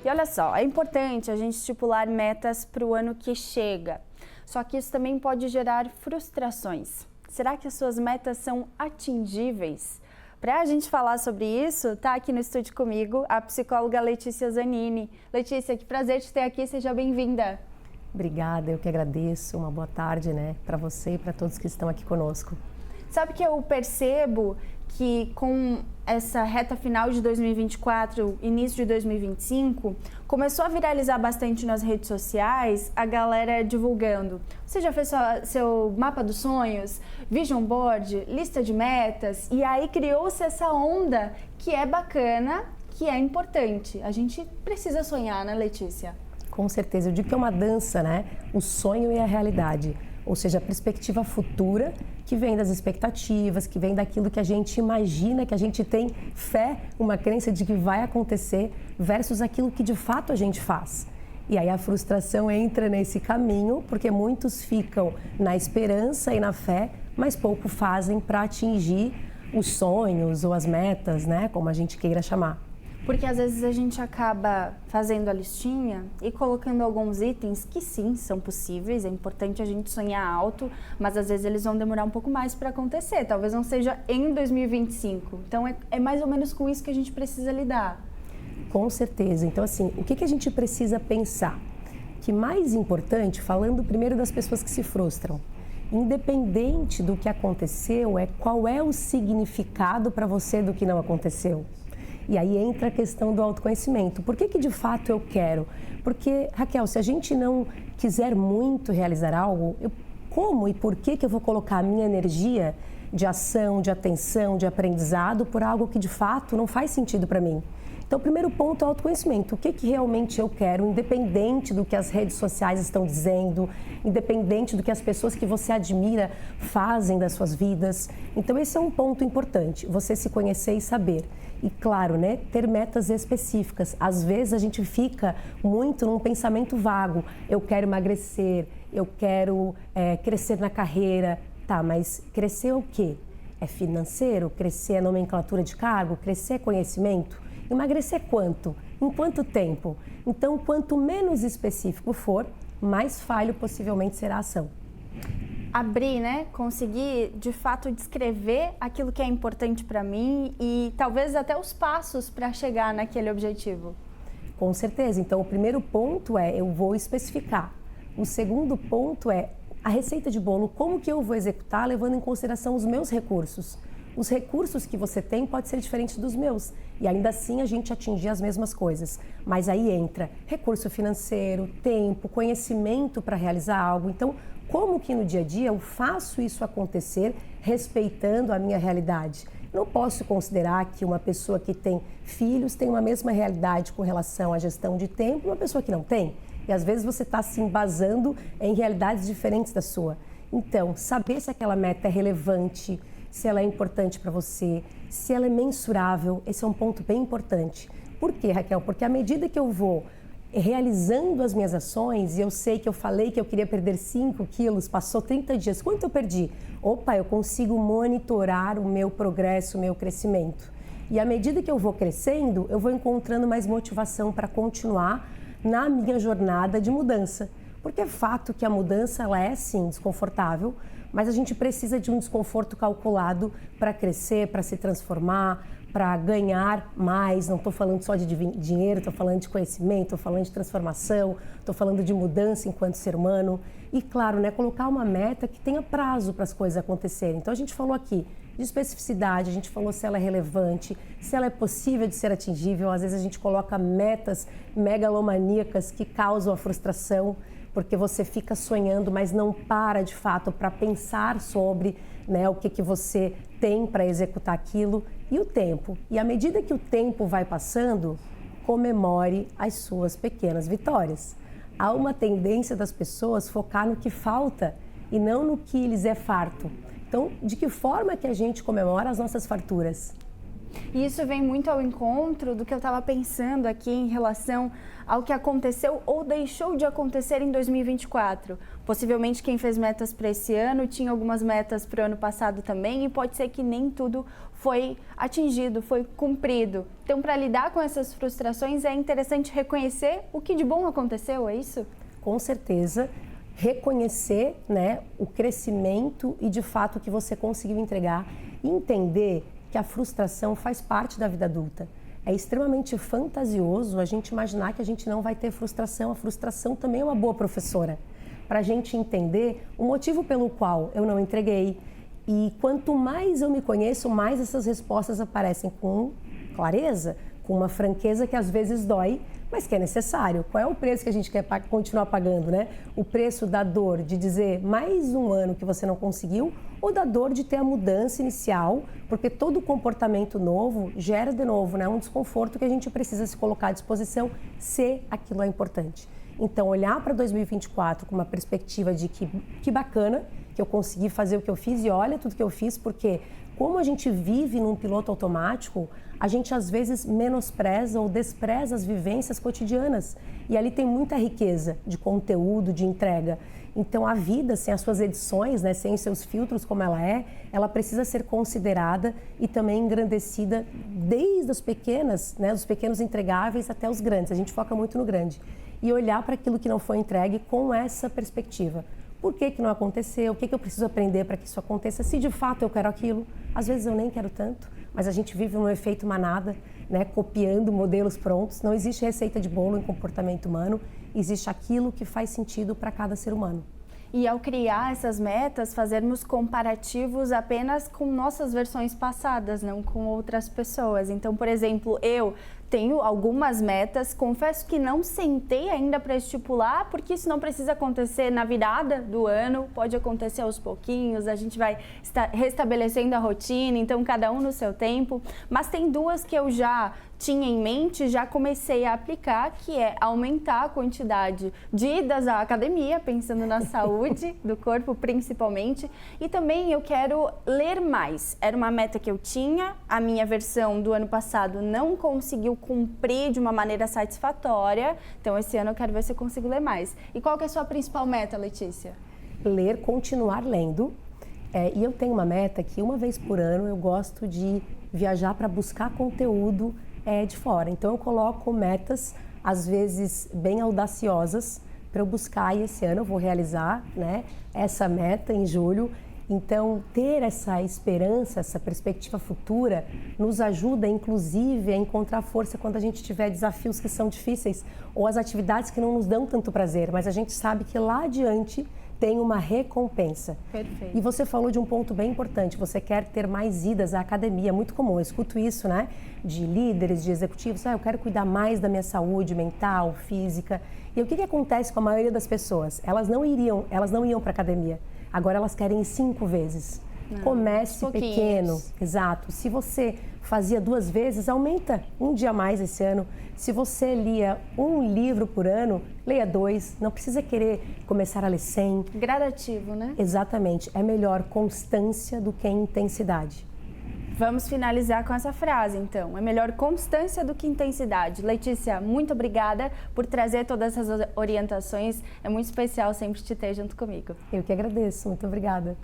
E olha só, é importante a gente estipular metas para o ano que chega. Só que isso também pode gerar frustrações. Será que as suas metas são atingíveis? Para a gente falar sobre isso, está aqui no estúdio comigo a psicóloga Letícia Zanini. Letícia, que prazer te ter aqui, seja bem-vinda. Obrigada, eu que agradeço. Uma boa tarde, para você e para todos que estão aqui conosco. Sabe que eu percebo que com essa reta final de 2024, início de 2025, começou a viralizar bastante nas redes sociais a galera divulgando. Você já fez seu mapa dos sonhos, vision board, lista de metas, e aí criou-se essa onda que é bacana, que é importante. A gente precisa sonhar, né, Letícia? Com certeza, eu digo que é uma dança, o sonho e a realidade. Ou seja, a perspectiva futura que vem das expectativas, que vem daquilo que a gente imagina, que a gente tem fé, uma crença de que vai acontecer, versus aquilo que de fato a gente faz. E aí a frustração entra nesse caminho, porque muitos ficam na esperança e na fé, mas pouco fazem para atingir os sonhos ou as metas, como a gente queira chamar. Porque às vezes a gente acaba fazendo a listinha e colocando alguns itens que sim, são possíveis, é importante a gente sonhar alto, mas às vezes eles vão demorar um pouco mais para acontecer, talvez não seja em 2025. Então é mais ou menos com isso que a gente precisa lidar. Com certeza. Então assim, o que a gente precisa pensar? Que mais importante, falando primeiro das pessoas que se frustram, independente do que aconteceu, qual é o significado para você do que não aconteceu. E aí entra a questão do autoconhecimento. Por que de fato eu quero? Porque, Raquel, se a gente não quiser muito realizar algo, como e por que eu vou colocar a minha energia de ação, de atenção, de aprendizado por algo que de fato não faz sentido para mim? Então, o primeiro ponto é o autoconhecimento. O que realmente eu quero, independente do que as redes sociais estão dizendo, independente do que as pessoas que você admira fazem das suas vidas. Então, esse é um ponto importante, você se conhecer e saber. E claro, ter metas específicas. Às vezes a gente fica muito num pensamento vago. Eu quero emagrecer, eu quero crescer na carreira. Tá, mas crescer o quê? É financeiro? Crescer é nomenclatura de cargo? Crescer é conhecimento? Emagrecer quanto? Em quanto tempo? Então, quanto menos específico for, mais falho possivelmente será a ação. Abrir, conseguir de fato descrever aquilo que é importante para mim e talvez até os passos para chegar naquele objetivo. Com certeza. Então, o primeiro ponto é eu vou especificar. O segundo ponto é a receita de bolo, como que eu vou executar levando em consideração os meus recursos. Os recursos que você tem pode ser diferente dos meus e ainda assim a gente atingir as mesmas coisas. Mas aí entra recurso financeiro, tempo, conhecimento para realizar algo. Então, como que no dia a dia eu faço isso acontecer respeitando a minha realidade? Não posso considerar que uma pessoa que tem filhos tem uma mesma realidade com relação à gestão de tempo e uma pessoa que não tem. E às vezes você está se embasando em realidades diferentes da sua. Então, saber se aquela meta é relevante, se ela é importante para você, se ela é mensurável, esse é um ponto bem importante. Por quê, Raquel? Porque à medida que eu vou realizando as minhas ações, e eu sei que eu falei que eu queria perder 5 quilos, passou 30 dias, quanto eu perdi? Opa, eu consigo monitorar o meu progresso, o meu crescimento. E à medida que eu vou crescendo, eu vou encontrando mais motivação para continuar na minha jornada de mudança. Porque é fato que a mudança ela é sim desconfortável, mas a gente precisa de um desconforto calculado para crescer, para se transformar, para ganhar mais. Não estou falando só de dinheiro, estou falando de conhecimento, estou falando de transformação, estou falando de mudança enquanto ser humano. E claro, colocar uma meta que tenha prazo para as coisas acontecerem. Então a gente falou aqui de especificidade, a gente falou se ela é relevante, se ela é possível de ser atingível. Às vezes a gente coloca metas megalomaníacas que causam a frustração, porque você fica sonhando, mas não para de fato para pensar sobre o que você tem para executar aquilo e o tempo. E à medida que o tempo vai passando, comemore as suas pequenas vitórias. Há uma tendência das pessoas focar no que falta e não no que lhes é farto. Então, de que forma que a gente comemora as nossas farturas? E isso vem muito ao encontro do que eu estava pensando aqui em relação ao que aconteceu ou deixou de acontecer em 2024. Possivelmente quem fez metas para esse ano tinha algumas metas para o ano passado também e pode ser que nem tudo foi atingido, foi cumprido. Então, para lidar com essas frustrações, é interessante reconhecer o que de bom aconteceu, é isso? Com certeza. Reconhecer, né, o crescimento e de fato o que você conseguiu entregar e entender que a frustração faz parte da vida adulta. É extremamente fantasioso a gente imaginar que a gente não vai ter frustração. A frustração também é uma boa professora para a gente entender o motivo pelo qual eu não entreguei. E quanto mais eu me conheço, mais essas respostas aparecem com clareza, com uma franqueza que às vezes dói, mas que é necessário. Qual é o preço que a gente quer continuar pagando, né? O preço da dor de dizer mais um ano que você não conseguiu ou da dor de ter a mudança inicial, porque todo comportamento novo gera de novo, né, um desconforto que a gente precisa se colocar à disposição se aquilo é importante. Então, olhar para 2024 com uma perspectiva de que bacana que eu consegui fazer o que eu fiz e olha tudo que eu fiz, porque como a gente vive num piloto automático, a gente às vezes menospreza ou despreza as vivências cotidianas. E ali tem muita riqueza de conteúdo, de entrega. Então, a vida, sem as suas edições, né, sem os seus filtros como ela precisa ser considerada e também engrandecida desde as pequenas, né, os pequenos entregáveis até os grandes. A gente foca muito no grande. E olhar para aquilo que não foi entregue com essa perspectiva. Por que não aconteceu? O que eu preciso aprender para que isso aconteça? Se de fato eu quero aquilo, às vezes eu nem quero tanto, mas a gente vive um efeito manada, né, copiando modelos prontos. Não existe receita de bolo em comportamento humano, existe aquilo que faz sentido para cada ser humano. E ao criar essas metas, fazermos comparativos apenas com nossas versões passadas, não com outras pessoas. Então, por exemplo, eu tenho algumas metas, confesso que não sentei ainda para estipular, porque isso não precisa acontecer na virada do ano, pode acontecer aos pouquinhos, a gente vai restabelecendo a rotina, então cada um no seu tempo, mas tem duas que eu já tinha em mente, já comecei a aplicar, que é aumentar a quantidade de idas à academia, pensando na saúde do corpo principalmente, e também eu quero ler mais. Era uma meta que eu tinha, a minha versão do ano passado não conseguiu cumprir de uma maneira satisfatória, então esse ano eu quero ver se eu consigo ler mais. E qual que é a sua principal meta, Letícia? Ler, continuar lendo. E eu tenho uma meta que uma vez por ano eu gosto de viajar para buscar conteúdo de fora. Então eu coloco metas, às vezes bem audaciosas, para eu buscar, e esse ano eu vou realizar, né, essa meta em julho. Então, ter essa esperança, essa perspectiva futura, nos ajuda, inclusive, a encontrar força quando a gente tiver desafios que são difíceis ou as atividades que não nos dão tanto prazer, mas a gente sabe que lá adiante tem uma recompensa. Perfeito. E você falou de um ponto bem importante, você quer ter mais idas à academia, muito comum, eu escuto isso, né, de líderes, de executivos, eu quero cuidar mais da minha saúde mental, física. E o que acontece com a maioria das pessoas? Elas não iam para a academia. Agora elas querem 5 vezes. Comece pequeno, exato. Se você fazia 2 vezes, aumenta 1 dia a mais esse ano. Se você lia 1 livro por ano, leia 2. Não precisa querer começar a ler 100. Gradativo, né? Exatamente. É melhor constância do que intensidade. Vamos finalizar com essa frase, então. É melhor constância do que intensidade. Letícia, muito obrigada por trazer todas essas orientações. É muito especial sempre te ter junto comigo. Eu que agradeço. Muito obrigada.